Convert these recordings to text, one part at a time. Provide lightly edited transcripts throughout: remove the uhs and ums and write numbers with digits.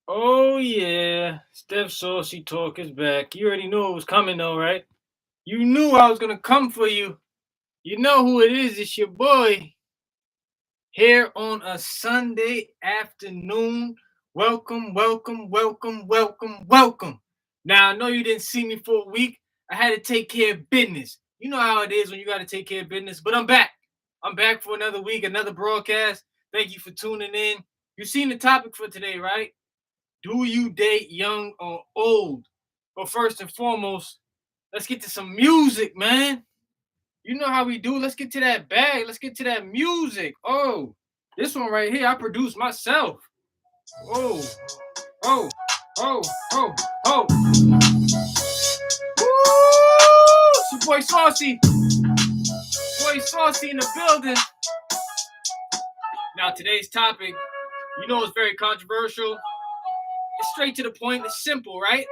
Oh yeah, Steph Saucy Talk is back. You already knew it was coming though, right? You knew I was gonna come for you. You know who it is, it's your boy. Here on a Sunday afternoon. Welcome, welcome, welcome, welcome, welcome. Now I know you didn't see me for a week. I had to take care of business. You know how it is when you gotta take care of business, but I'm back. I'm back for another week, another broadcast. Thank you for tuning in. You seen the topic for today, right? Do you date young or old? But first and foremost, let's get to some music, man. You know how we do. Let's get to that bag. Let's get to that music. Oh, this one right here, I produced myself. Oh, oh, oh, oh, oh. Woo! It's your boy Saucy. Boy Saucy in the building. Now, today's topic, you know, it's very controversial. It's straight to the point. It's simple, right?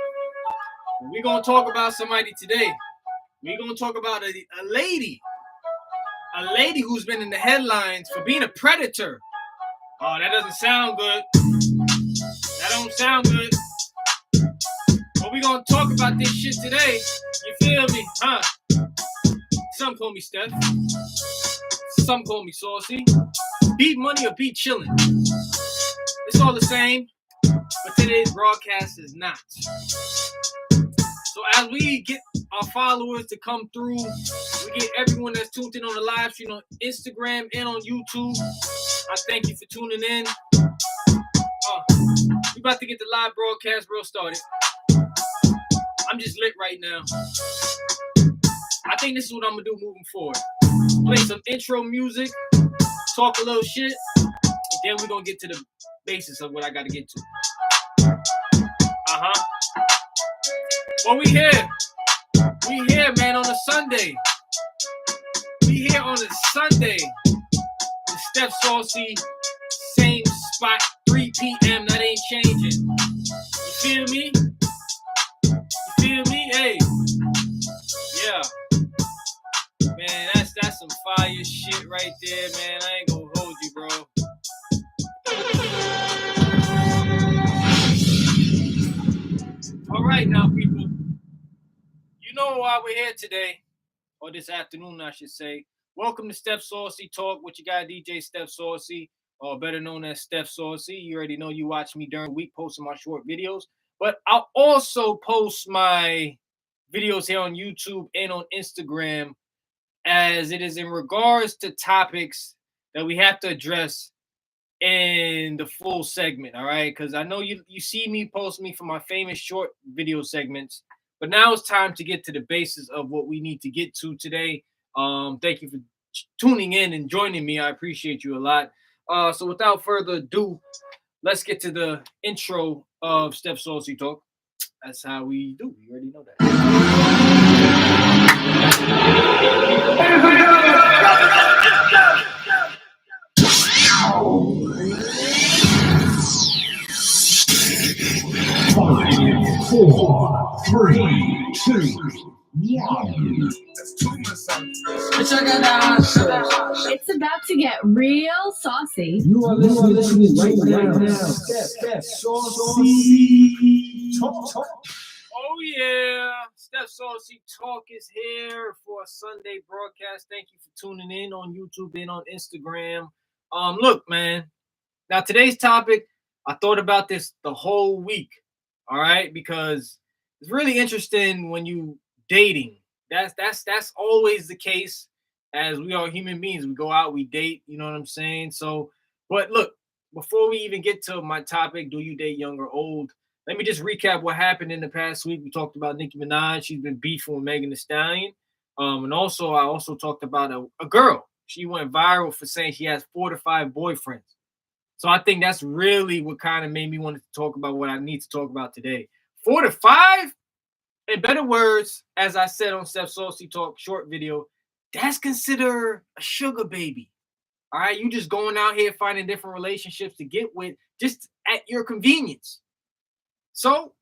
We're going to talk about somebody today. We're going to talk about a lady who's been in the headlines for being a predator. Oh, that doesn't sound good. That don't sound good. But we're going to talk about this shit today. You feel me? Huh? Some call me Steph. Some call me Saucy. Beat money or beat chilling. It's all the same. But today's broadcast is not. So as we get our followers to come through, we get everyone that's tuned in on the live stream on Instagram and on YouTube. I thank you for tuning in. We about to get the live broadcast real started. I'm just lit right now. I think this is what I'm gonna do moving forward. Play some intro music, talk a little shit, and then we're gonna get to the basis of what I gotta get to. Well, we here. We here, man, on a Sunday. We here on a Sunday. The Steph Saucy, same spot, 3 p.m. That ain't changing. You feel me? You feel me? Hey. Yeah. Man, that's some fire shit right there, man. I ain't gonna hold you, bro. All right, now, people. You know why we're here today, or this afternoon, I should say. Welcome to Steph Saucy Talk with your guy DJ Steph Saucy, or better known as Steph Saucy. You already know you watch me during the week posting my short videos, but I'll also post my videos here on YouTube and on Instagram, as it is in regards to topics that we have to address in the full segment. All right, because I know you see me post me for my famous short video segments, but now it's time to get to the basis of what we need to get to today. Thank you for tuning in and joining me. I appreciate you a lot. So without further ado, let's get to the intro of Steph Saucy Talk. That's how we do. You already know that. Five, four, three, two, one. It's about to get real saucy. You are listening right now. Steph Saucy Talk. Oh yeah, Steph Saucy Talk is here for a Sunday broadcast. Thank you for tuning in on YouTube and on Instagram. Look, man. Now today's topic, I thought about this the whole week. All right, because it's really interesting when you dating. That's always the case. As we are human beings, we go out, we date. You know what I'm saying? So, but look, before we even get to my topic, do you date young or old? Let me just recap what happened in the past week. We talked about Nicki Minaj. She's been beefing with Megan Thee Stallion. And also, I also talked about a girl. She went viral for saying she has 4 to 5 boyfriends. So I think that's really what kind of made me want to talk about what I need to talk about today. 4 to 5? In better words, as I said on Steph Saucy Talk short video, that's considered a sugar baby. All right, you just going out here finding different relationships to get with just at your convenience. So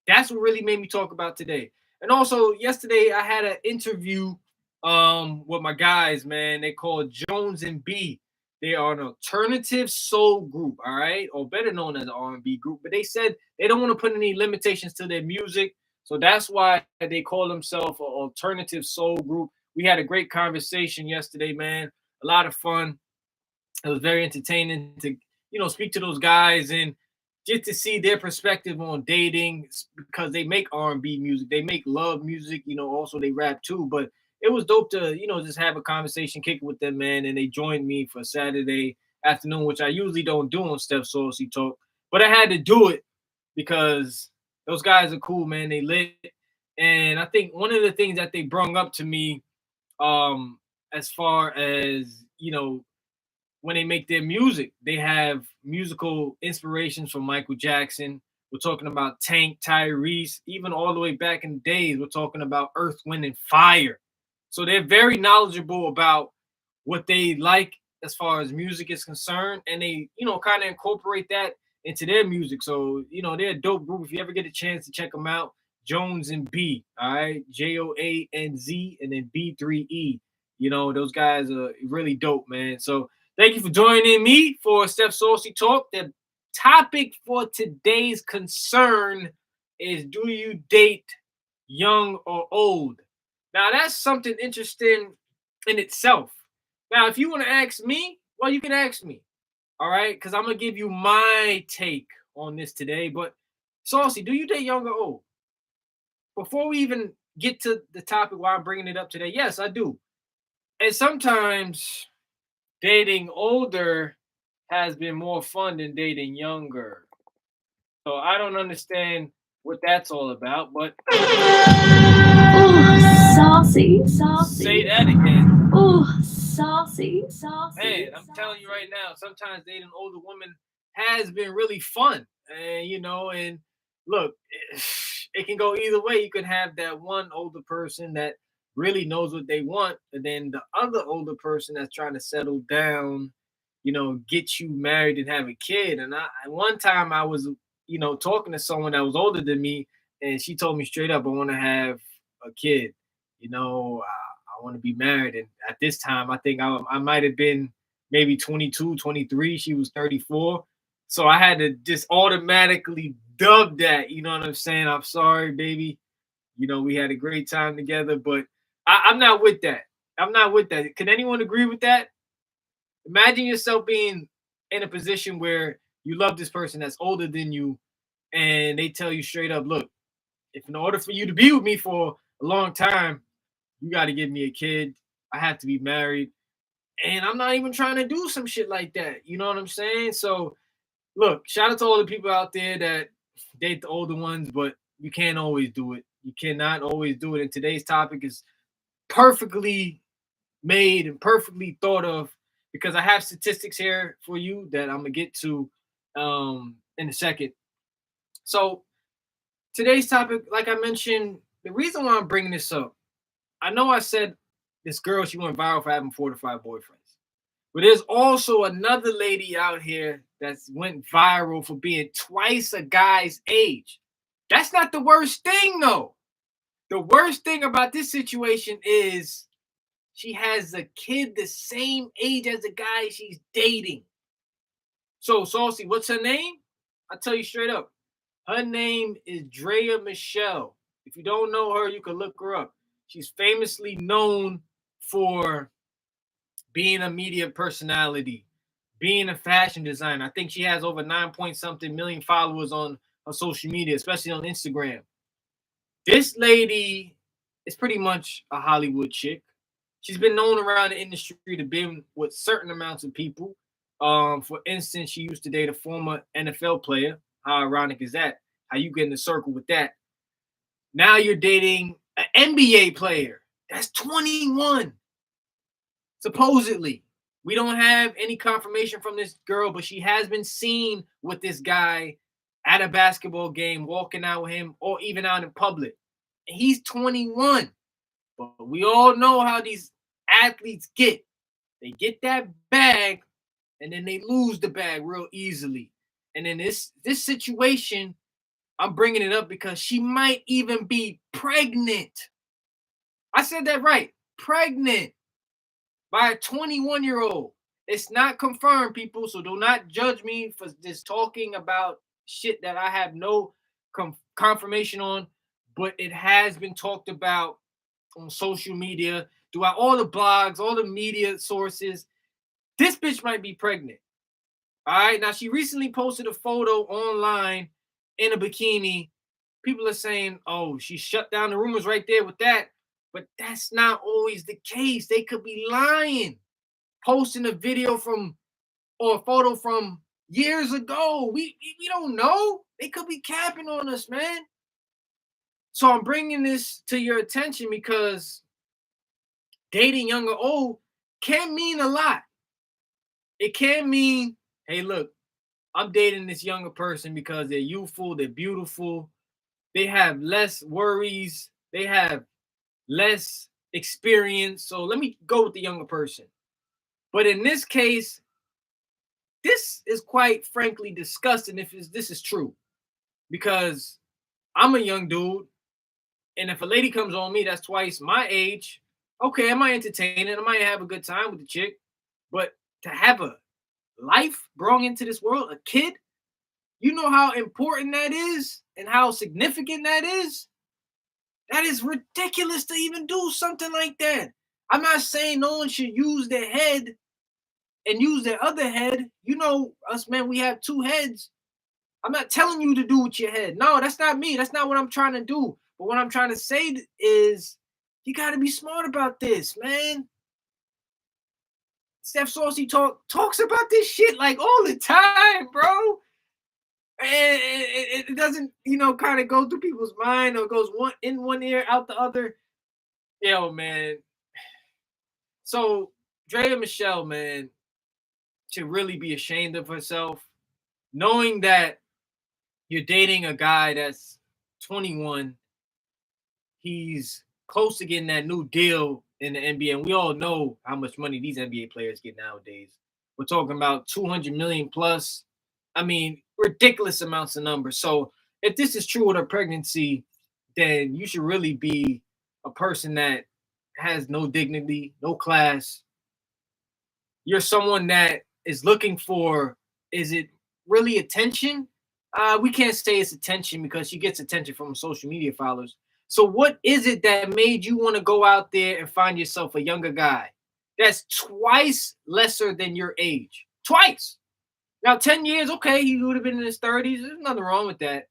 that's what really made me talk about today. And also yesterday I had an interview with my guys, man. They called Jones and B. They are an alternative soul group, all right, or better known as an R&B group. But they said they don't want to put any limitations to their music, so that's why they call themselves an alternative soul group. We had a great conversation yesterday, man. A lot of fun. It was very entertaining to speak to those guys and just to see their perspective on dating because they make R&B music, they make love music, also they rap too. But it was dope to just have a conversation, kick it with them, man. And they joined me for Saturday afternoon, which I usually don't do on Steph Saucy Talk, but I had to do it because those guys are cool, man. They lit, and I think one of the things that they brung up to me, as far as when they make their music, they have musical inspirations from Michael Jackson. We're talking about Tank, Tyrese, even all the way back in the days. We're talking about Earth, Wind, and Fire. So they're very knowledgeable about what they like as far as music is concerned, and they, kind of incorporate that into their music. So, they're a dope group. If you ever get a chance to check them out, Jones and B, all right, Joanz and then B3E. Those guys are really dope, man. So thank you for joining me for Steph Saucy Talk. The topic for today's concern is, do you date young or old? Now, that's something interesting in itself. Now, if you want to ask me, well, you can ask me, all right? Because I'm going to give you my take on this today. But, Saucy, do you date young or old? Before we even get to the topic why I'm bringing it up today, yes, I do. And sometimes dating older has been more fun than dating younger. So I don't understand what that's all about, but Ooh, saucy, saucy. say that again. Ooh, saucy, saucy. Man, I'm telling you right now, sometimes dating older women has been really fun. And look, it can go either way. You can have that one older person that really knows what they want, and then the other older person that's trying to settle down, get you married and have a kid. And one time I was, talking to someone that was older than me, and she told me straight up, I want to have a kid. I want to be married. And at this time, I think I might have been maybe 22, 23. She was 34. So I had to just automatically dub that. You know what I'm saying? I'm sorry, baby. We had a great time together, but I'm not with that. I'm not with that. Can anyone agree with that? Imagine yourself being in a position where you love this person that's older than you, and they tell you straight up, look, if in order for you to be with me for a long time, you got to give me a kid. I have to be married. And I'm not even trying to do some shit like that. You know what I'm saying? So, look, shout out to all the people out there that date the older ones, but you can't always do it. You cannot always do it. And today's topic is perfectly made and perfectly thought of because I have statistics here for you that I'm going to get to in a second. So, today's topic, like I mentioned, the reason why I'm bringing this up, I know I said this girl, she went viral for having 4 to 5 boyfriends. But there's also another lady out here that went viral for being twice a guy's age. That's not the worst thing, though. The worst thing about this situation is she has a kid the same age as the guy she's dating. So, Saucy, what's her name? I'll tell you straight up. Her name is Drea Michelle. If you don't know her, you can look her up. She's famously known for being a media personality, being a fashion designer. I think she has over 9-point-something million followers on social media, especially on Instagram. This lady is pretty much a Hollywood chick. She's been known around the industry to be with certain amounts of people. For instance, she used to date a former NFL player. How ironic is that? How you get in the circle with that? Now you're dating an NBA player that's 21. Supposedly. We don't have any confirmation from this girl, but she has been seen with this guy at a basketball game, walking out with him, or even out in public. And he's 21. But we all know how these athletes get. They get that bag, and then they lose the bag real easily. And in this situation, I'm bringing it up because she might even be pregnant. I said that right. Pregnant by a 21-year-old. It's not confirmed, people. So do not judge me for just talking about shit that I have no confirmation on. But it has been talked about on social media, throughout all the blogs, all the media sources. This bitch might be pregnant. All right. Now, she recently posted a photo online in a bikini. People are saying, oh, she shut down the rumors right there with that. But that's not always the case. They could be lying, posting a video from or a photo from years ago. We don't know. They could be capping on us, man. So I'm bringing this to your attention because dating young or old can mean a lot. It can mean, hey, look, I'm dating this younger person because they're youthful, they're beautiful, they have less worries, they have less experience. So let me go with the younger person. But in this case, this is quite frankly disgusting if this is true. Because I'm a young dude, and if a lady comes on me that's twice my age, okay, I might entertain it, I might have a good time with the chick. But to have a life brought into this world, a kid, you know how important that is and how significant that is? That is ridiculous to even do something like that. I'm not saying no one should use their head and use their other head. You know, us men, we have two heads. I'm not telling you to do with your head. No, that's not me. That's not what I'm trying to do. But what I'm trying to say is you got to be smart about this, man. Steph Saucy talks about this shit like all the time, bro. And it doesn't, kind of go through people's mind or goes in one ear, out the other. Yo, man. So Draya Michele, man, should really be ashamed of herself, knowing that you're dating a guy that's 21. He's close to getting that new deal in the NBA, and we all know how much money these NBA players get nowadays. We're talking about 200 million plus. I mean, ridiculous amounts of numbers. So if this is true with a pregnancy, then you should really be a person that has no dignity, no class. You're someone that is looking for, is it really attention? We can't say it's attention because she gets attention from social media followers. So what is it that made you want to go out there and find yourself a younger guy that's twice lesser than your age? Twice. Now, 10 years, okay, he would have been in his 30s. There's nothing wrong with that.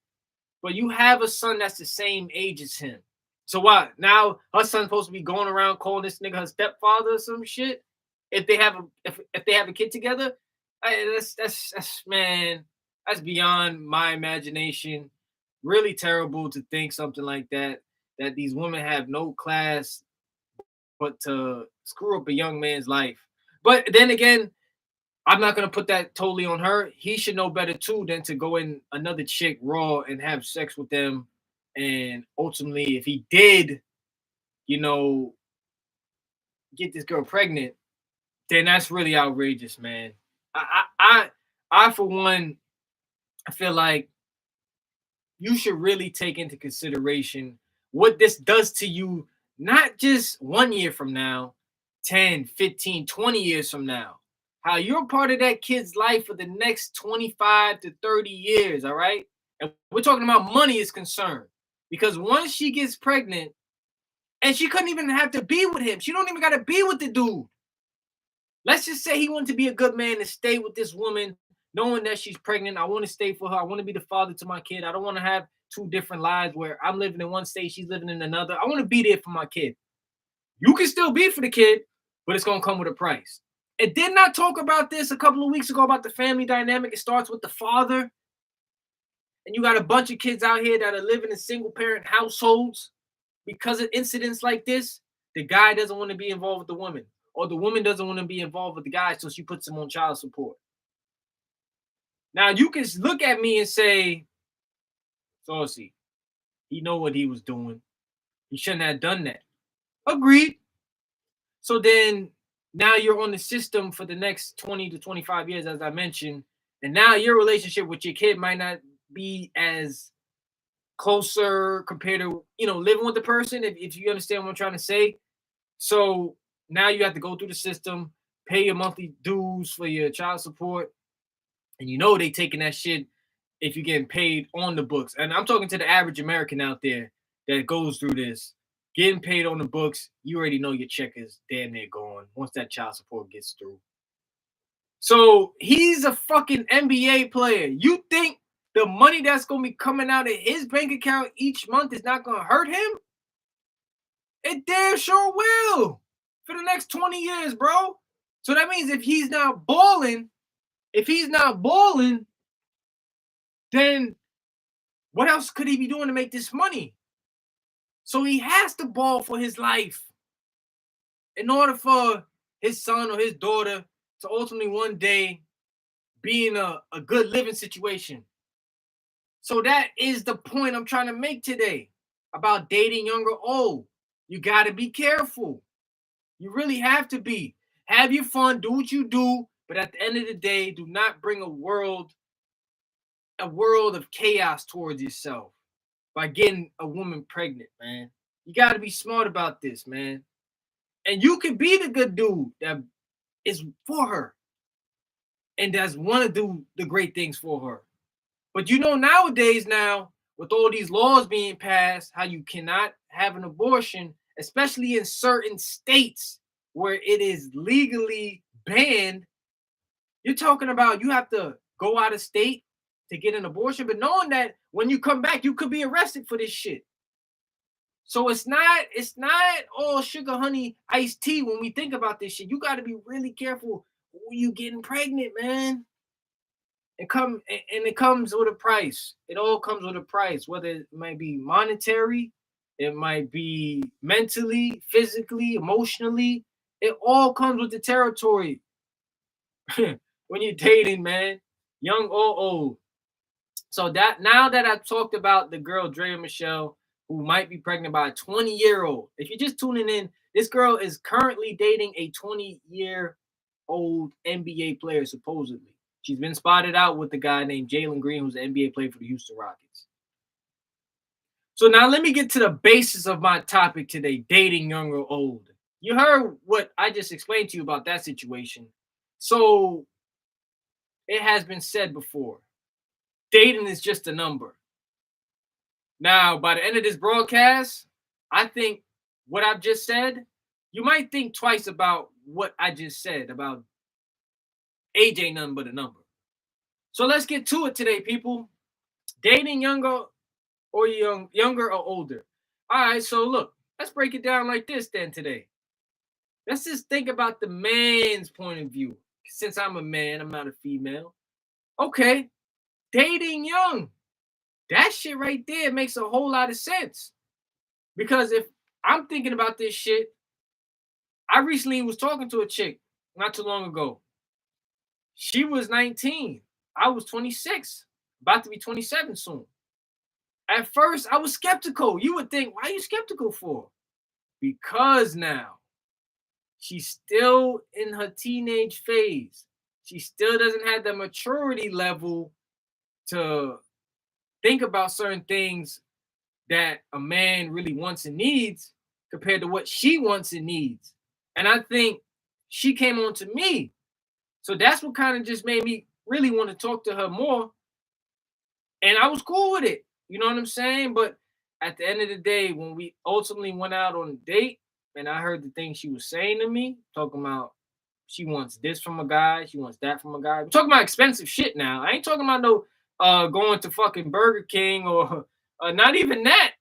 But you have a son that's the same age as him. So what? Now her son's supposed to be going around calling this nigga her stepfather or some shit? If they have a kid together? That's man, that's beyond my imagination. Really terrible to think something like that. That these women have no class but to screw up a young man's life. But then again, I'm not gonna put that totally on her. He should know better too than to go in another chick raw and have sex with them. And ultimately, if he did, get this girl pregnant, then that's really outrageous, man. I for one, I feel like you should really take into consideration what this does to you, not just 1 year from now, 10, 15, 20 years from now. How you're part of that kid's life for the next 25 to 30 years, all right? And we're talking about money is concerned. Because once she gets pregnant, and she couldn't even have to be with him. She don't even got to be with the dude. Let's just say he wanted to be a good man and stay with this woman, knowing that she's pregnant. I want to stay for her. I want to be the father to my kid. I don't want to have two different lives where I'm living in one state, she's living in another. I want to be there for my kid. You can still be for the kid, but it's going to come with a price. It did not talk about this a couple of weeks ago about the family dynamic. It starts with the father. And you got a bunch of kids out here that are living in single parent households. Because of incidents like this, the guy doesn't want to be involved with the woman, or the woman doesn't want to be involved with the guy, so she puts him on child support. Now, you can look at me and say, Saucy, he know what he was doing. He shouldn't have done that. Agreed. So then, now you're on the system for the next 20 to 25 years, as I mentioned, and now your relationship with your kid might not be as closer compared to, living with the person, if you understand what I'm trying to say. So now you have to go through the system. pay your monthly dues for your child support, and you know they taking that shit if you're getting paid on the books. And I'm talking to the average American out there that goes through this. Getting paid on the books, you already know your check is damn near gone once that child support gets through. So he's a fucking NBA player. You think the money that's going to be coming out of his bank account each month is not going to hurt him? It damn sure will for the next 20 years, bro. So that means if he's not balling, then what else could he be doing to make this money? So he has to ball for his life in order for his son or his daughter to ultimately one day be in a good living situation. So that is the point I'm trying to make today about dating young or old. You got to be careful. You really have to be. Have your fun, do what you do, but at the end of the day, do not bring a world of chaos towards yourself by getting a woman pregnant, man. You got to be smart about this, man. And you can be the good dude that is for her and does want to do the great things for her. But you know, nowadays now, with all these laws being passed, how you cannot have an abortion, especially in certain states where it is legally banned. You're talking about you have to go out of state to get an abortion, but knowing that when you come back, you could be arrested for this shit. So it's not all sugar, honey, iced tea when we think about this shit. You got to be really careful who you getting pregnant, man. It comes with a price. It all comes with a price, whether it might be monetary, it might be mentally, physically, emotionally. It all comes with the territory. When you're dating, man, young or old. So that now that I've talked about the girl Drea Michelle, who might be pregnant by a 20-year-old. If you're just tuning in, this girl is currently dating a 20-year-old NBA player, supposedly. She's been spotted out with a guy named Jalen Green, who's an NBA player for the Houston Rockets. So now let me get to the basis of my topic today, dating young or old. You heard what I just explained to you about that situation. So it has been said before, dating is just a number. Now, by the end of this broadcast, I think what I've just said, you might think twice about what I just said about age ain't nothing but a number. So let's get to it today, people. Dating younger or older. All right, so look, let's break it down like this then today. Let's just think about the man's point of view. Since I'm a man, I'm not a female. Okay, dating young. That shit right there makes a whole lot of sense. Because if I'm thinking about this shit, I recently was talking to a chick not too long ago. She was 19. I was 26, about to be 27 soon. At first, I was skeptical. You would think, why are you skeptical for? Because now she's still in her teenage phase. She still doesn't have the maturity level to think about certain things that a man really wants and needs compared to what she wants and needs. And I think she came on to me. So that's what kind of just made me really want to talk to her more. And I was cool with it. You know what I'm saying? But at the end of the day, when we ultimately went out on a date and I heard the things she was saying to me, talking about she wants this from a guy, she wants that from a guy. We're talking about expensive shit now. I ain't talking about no going to fucking Burger King or not even that.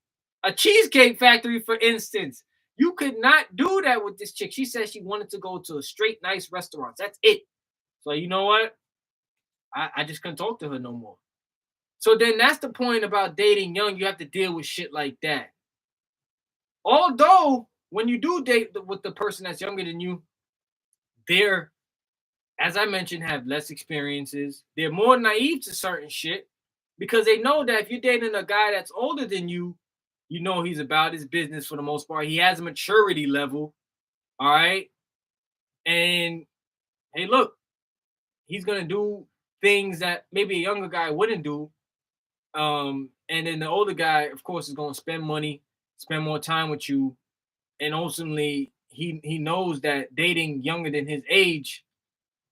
A Cheesecake Factory, for instance. You could not do that with this chick. She said she wanted to go to a straight nice restaurant. That's it. So you know what? I just couldn't talk to her no more. So then that's the point about dating young. You have to deal with shit like that. Although when you do date with the person that's younger than you, they're, as I mentioned, have less experiences. They're more naive to certain shit because they know that if you're dating a guy that's older than you, you know he's about his business for the most part. He has a maturity level, all right? And, hey, look, he's going to do things that maybe a younger guy wouldn't do. And then the older guy, of course, is going to spend money, spend more time with you, and ultimately he knows that dating younger than his age,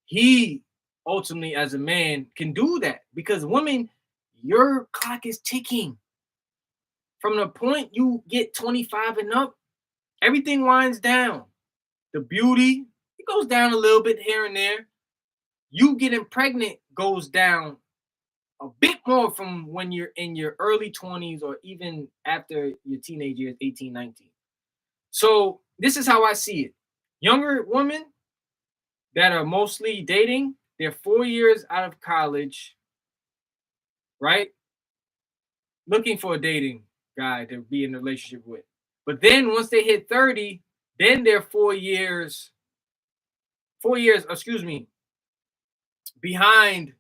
he ultimately as a man can do that because women, your clock is ticking. From the point you get 25 and up, everything winds down. The beauty, it goes down a little bit here and there. You getting pregnant goes down a bit more from when you're in your early 20s or even after your teenage years, 18, 19. So this is how I see it. Younger women that are mostly dating, they're 4 years out of college, right? Looking for a dating guy to be in a relationship with. But then once they hit 30, then they're 4 years, behind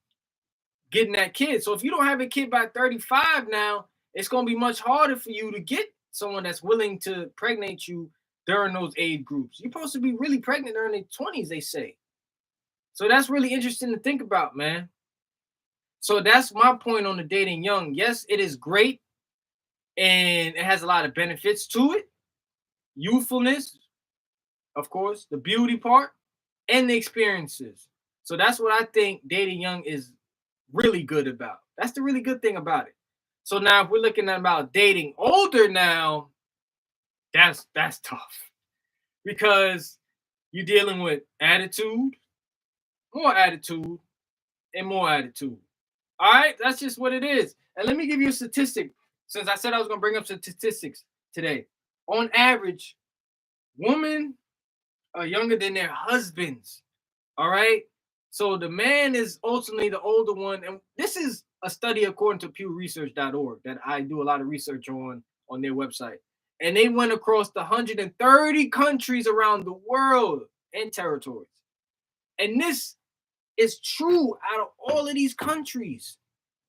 getting that kid. So if you don't have a kid by 35 now, it's going to be much harder for you to get someone that's willing to pregnate you during those age groups. You're supposed to be really pregnant during the 20s, they say. So that's really interesting to think about, man. So that's my point on the dating young. Yes, it is great, and it has a lot of benefits to it. Youthfulness, of course, the beauty part, and the experiences. So that's what I think dating young is really good about. That's the really good thing about it. So now if we're looking at about dating older now, that's tough because you're dealing with attitude, more attitude, and more attitude. All right, that's just what it is. And let me give you a statistic. Since I said I was going to bring up statistics today, on average, women are younger than their husbands. All right. So the man is ultimately the older one. And this is a study according to pewresearch.org that I do a lot of research on their website. And they went across the 130 countries around the world and territories. And this is true out of all of these countries.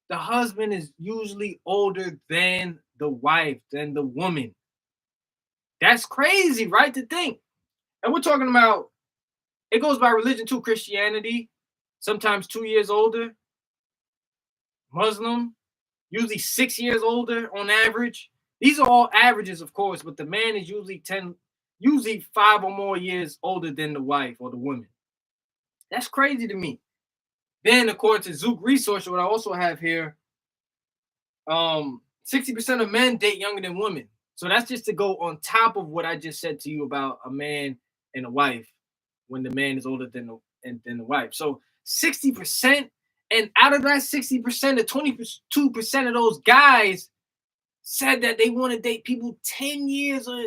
The husband is usually older than the wife, than the woman. That's crazy, right? To think. And we're talking about, it goes by religion too. Christianity, sometimes 2 years older. Muslim, usually 6 years older on average. These are all averages, of course, but the man is usually 5 or more years older than the wife or the woman. That's crazy to me. Then, according to Zook Research, what I also have here, 60% of men date younger than women. So that's just to go on top of what I just said to you about a man and a wife when the man is older than the wife. So 60%, and out of that 60%, the 22% of those guys said that they want to date people 10 years or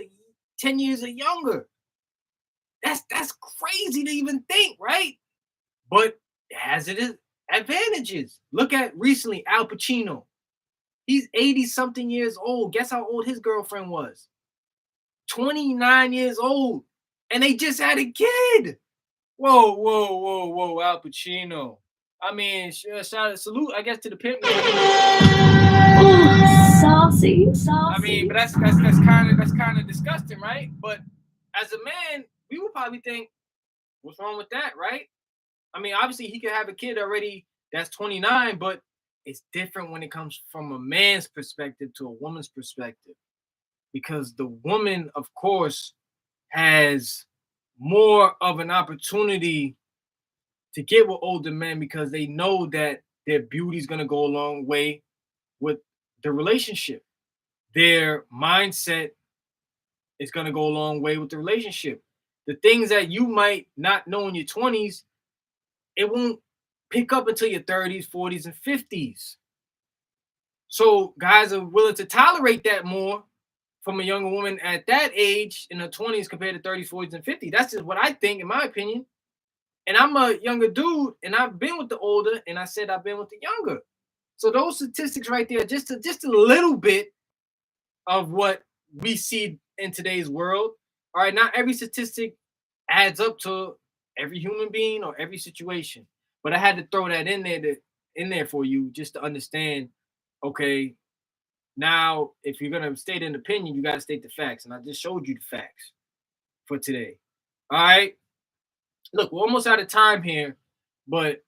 younger. That's crazy to even think, right? But it has its advantages. Look at recently Al Pacino. He's 80-something years old. Guess how old his girlfriend was? 29 years old. And they just had a kid. Whoa, Al Pacino. I mean, salute, I guess, to the pimp. Saucy. I mean, but that's kind of disgusting, right? But as a man, we would probably think, what's wrong with that, right? I mean, obviously he could have a kid already that's 29, but it's different when it comes from a man's perspective to a woman's perspective. Because the woman, of course, has more of an opportunity to get with older men because they know that their beauty is going to go a long way with the relationship. Their mindset is going to go a long way with the relationship. The things that you might not know in your 20s, it won't pick up until your 30s, 40s, and 50s. So guys are willing to tolerate that more from a younger woman at that age in her 20s compared to 30s, 40s, and 50s. That's just what I think, in my opinion. And I'm a younger dude, and I've been with the older, and I said I've been with the younger. So those statistics right there, just a little bit of what we see in today's world. All right, not every statistic adds up to every human being or every situation, but I had to throw that in there for you just to understand. Okay, now if you're gonna state an opinion, you got to state the facts, and I just showed you the facts for today. All right. Look, we're almost out of time here, but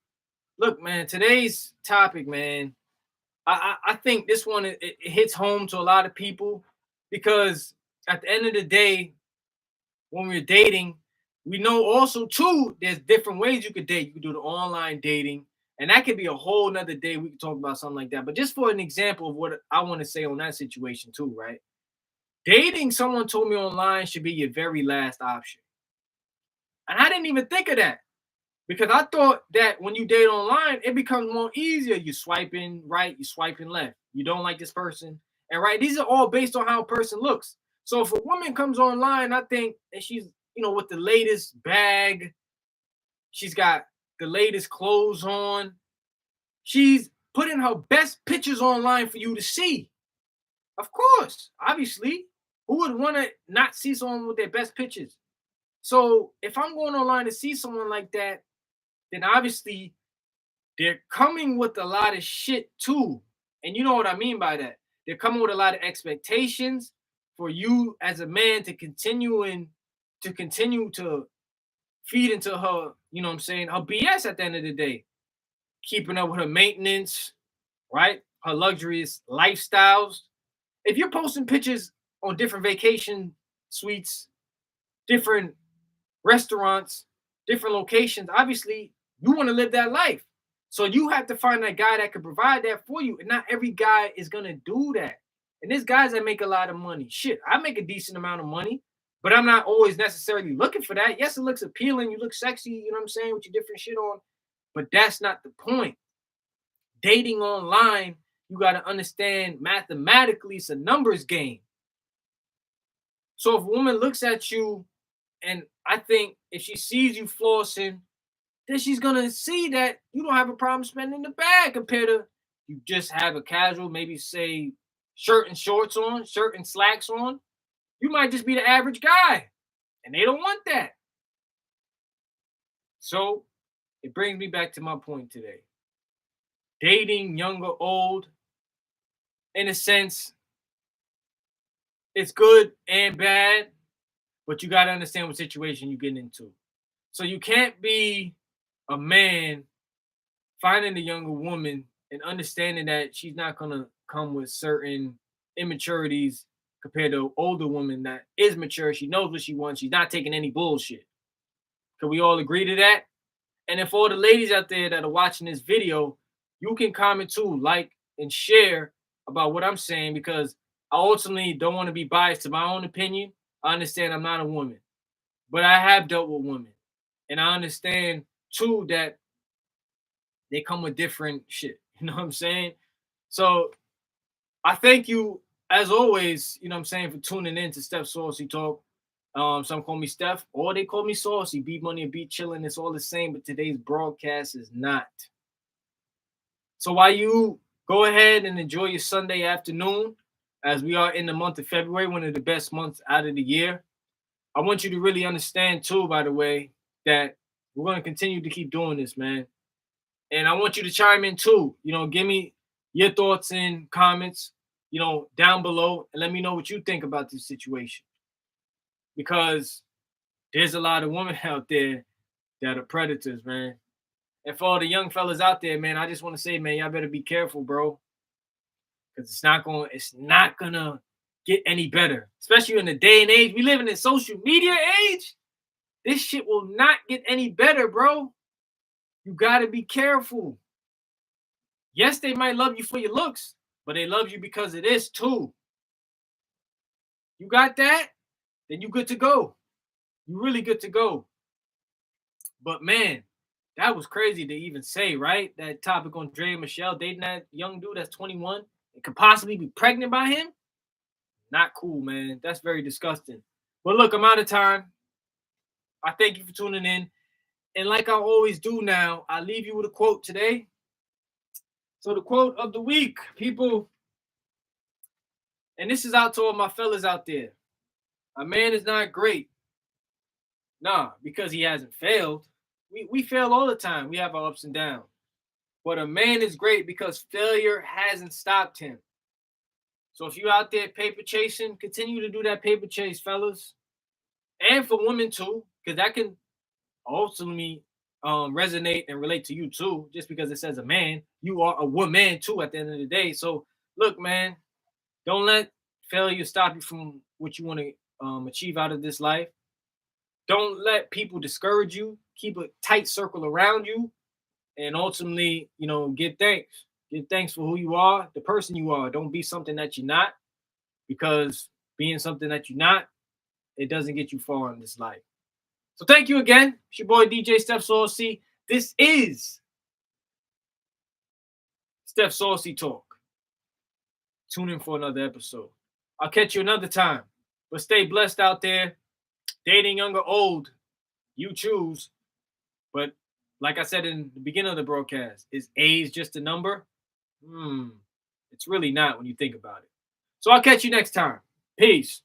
look, man, today's topic, man, I think this one, it hits home to a lot of people because at the end of the day, when we're dating, we know also too, there's different ways you could date. You could do the online dating, and that could be a whole nother day. We could talk about something like that. But just for an example of what I want to say on that situation too, right? Dating someone told me online should be your very last option. And I didn't even think of that because I thought that when you date online, it becomes more easier. You're swiping right, you're swiping left. You don't like this person. And right, these are all based on how a person looks. So if a woman comes online, I think, and she's, with the latest bag, she's got the latest clothes on, she's putting her best pictures online for you to see. Of course, obviously, who would want to not see someone with their best pictures? So if I'm going online to see someone like that, then obviously they're coming with a lot of shit too. And you know what I mean by that. They're coming with a lot of expectations for you as a man to continue to feed into her, her BS at the end of the day. Keeping up with her maintenance, right? Her luxurious lifestyles. If you're posting pictures on different vacation suites, different restaurants, different locations, obviously you want to live that life. So you have to find that guy that can provide that for you. And not every guy is going to do that. And there's guys that make a lot of money. Shit, I make a decent amount of money, but I'm not always necessarily looking for that. Yes, it looks appealing. You look sexy, you know what I'm saying, with your different shit on. But that's not the point. Dating online, you got to understand mathematically it's a numbers game. So if a woman looks at you, and I think if she sees you flossing, then she's going to see that you don't have a problem spending the bag compared to you just have a casual, maybe say shirt and shorts on, shirt and slacks on. You might just be the average guy, and they don't want that. So it brings me back to my point today. Dating young or old, in a sense, it's good and bad, but you got to understand what situation you're getting into. So you can't be a man finding a younger woman and understanding that she's not going to come with certain immaturities compared to an older woman that is mature. She knows what she wants. She's not taking any bullshit. Can we all agree to that? And if all the ladies out there that are watching this video, you can comment too, like and share about what I'm saying, because I ultimately don't want to be biased to my own opinion. I understand I'm not a woman, but I have dealt with women, and I understand too that they come with different shit. You know what I'm saying? So I thank you as always, you know what I'm saying, for tuning in to Steph Saucy Talk. Some call me Steph, or they call me Saucy. Beat Money and Beat Chillin', it's all the same, but today's broadcast is not. So while you go ahead and enjoy your Sunday afternoon, as we are in the month of February, one of the best months out of the year, I want you to really understand too, by the way, that we're going to continue to keep doing this, man. And I want you to chime in too. Give me your thoughts and comments, down below, and let me know what you think about this situation. Because there's a lot of women out there that are predators, man. And for all the young fellas out there, man, I just want to say, man, y'all better be careful, bro. Because it's not gonna get any better. Especially in the day and age. We live in a social media age. This shit will not get any better, bro. You gotta be careful. Yes, they might love you for your looks, but they love you because of this too. You got that? Then you good to go. You really good to go. But man, that was crazy to even say, right? That topic on Dre and Michelle dating that young dude that's 21 and could possibly be pregnant by him. Not cool, man. That's very disgusting. But look, I'm out of time. I thank you for tuning in. And like I always do now, I leave you with a quote today. So the quote of the week, people, and this is out to all my fellas out there. A man is not great. Nah, because he hasn't failed. We fail all the time. We have our ups and downs. But a man is great because failure hasn't stopped him. So if you're out there paper chasing, continue to do that paper chase, fellas. And for women too, because that can ultimately resonate and relate to you too. Just because it says a man, you are a woman too at the end of the day. So look, man, don't let failure stop you from what you want to achieve out of this life. Don't let people discourage you. Keep a tight circle around you. And ultimately, give thanks. Give thanks for who you are, the person you are. Don't be something that you're not, because being something that you're not, it doesn't get you far in this life. So thank you again. It's your boy DJ Steph Saucy. This is Steph Saucy Talk. Tune in for another episode. I'll catch you another time. But stay blessed out there. Dating young or old, you choose. But like I said in the beginning of the broadcast, is age just a number? It's really not when you think about it. So I'll catch you next time. Peace.